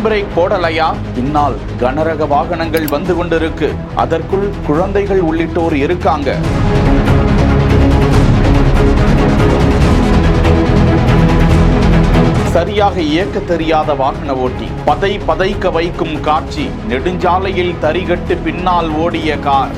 Break போடலையா? பின்னால் கனரக வாகனங்கள் வந்து கொண்டிருக்கு. அதற்குள் குழந்தைகள் உள்ளிட்டோர் இருக்காங்க. சரியாக இயக்க தெரியாத வாகன ஓட்டி பதைக்க வைக்கும் காட்சி. நெடுஞ்சாலையில் தரிகட்டு பின்னால் ஓடிய கார்.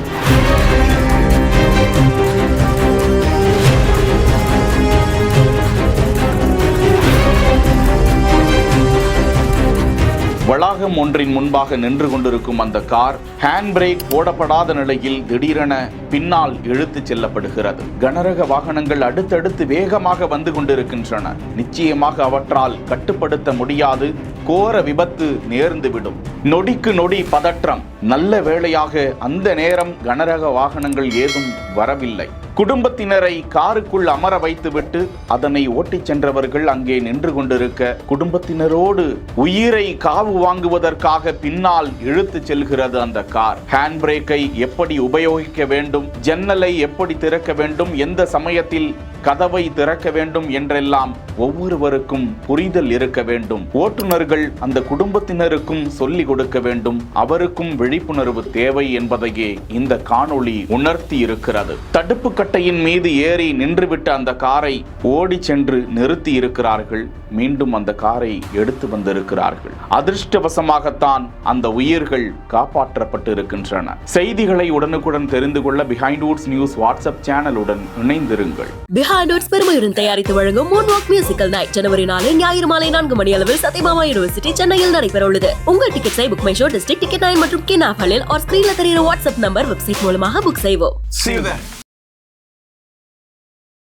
வளாகம் ஒன்றின் முன்பாக நின்று கொண்டிருக்கும் அந்த கார் ஹேண்ட் பிரேக் போடப்படாத நிலையில் திடீரென பின்னால் இழுத்துச் செல்லப்படுகிறது. கனரக வாகனங்கள் அடுத்தடுத்து வேகமாக வந்து கொண்டிருக்கின்றன. நிச்சயமாக அவற்றால் கட்டுப்படுத்த முடியாது. கோர விபத்து நேர்ந்துவிடும். நொடிக்கு நொடி பதற்றம். நல்ல வேளையாக அந்த நேரம் கனரக வாகனங்கள் ஏதும் வரவில்லை. குடும்பத்தினரை காருக்குள் அமர வைத்துவிட்டு அதனை ஓட்டிச் சென்றவர்கள் அங்கே நின்று கொண்டிருக்க, குடும்பத்தினரோடு உயிரை காவு வாங்குவதற்காக பின்னால் இழுத்து செல்கிறது அந்த கார். ஹேண்ட் பிரேக்கை எப்படி உபயோகிக்க வேண்டும், ஜன்னலை எப்படி திறக்க வேண்டும், எந்த சமயத்தில் கதவை திறக்க வேண்டும் என்றெல்லாம் ஒவ்வொருவருக்கும் புரிதல் இருக்க வேண்டும். ஓட்டுநர்கள் அந்த குடும்பத்தினருக்கும் சொல்லிக் கொடுக்க வேண்டும். அவருக்கும் விழிப்புணர்வு தேவை என்பதையே இந்த காணொளி உணர்த்தி இருக்கிறது. தடுப்பு கட்டையின் மீது ஏறி நின்றுவிட்ட அந்த காரை ஓடி சென்று நிறுத்தி இருக்கிறார்கள். மீண்டும் அந்த காரை எடுத்து வந்திருக்கிறார்கள். அதிர்ஷ்டவசமாகத்தான் அந்த உயிர்கள் காப்பாற்றப்பட்டு இருக்கின்றன. செய்திகளை உடனுக்குடன் தெரிந்து கொள்ள பிஹைண்ட் வுட்ஸ் நியூஸ் வாட்ஸ்அப் சேனலுடன் இணைந்திருங்கள். பிஹைண்ட் வுட்ஸ் பெருமையுடன் தயாரித்து வழங்கும் மூன்வாக் மியூசிக்கல் நைட் ஜனவரி 4 ஞாயிறு மாலை 4 மணி அளவில் சத்யபாமா யூனிவர்சிட்டி சென்னையில் நடைபெற உள்ளது. உங்கள் டிக்கெட்ஸை BookMyShow, District Ticket 9 மற்றும் கின் ஆப்களில் ஸ்கிரீன்ல தெரிகிற வாட்ஸ்அப் நம்பர், வெப்சைட் மூலமாக புக் செய்வோம். See you there.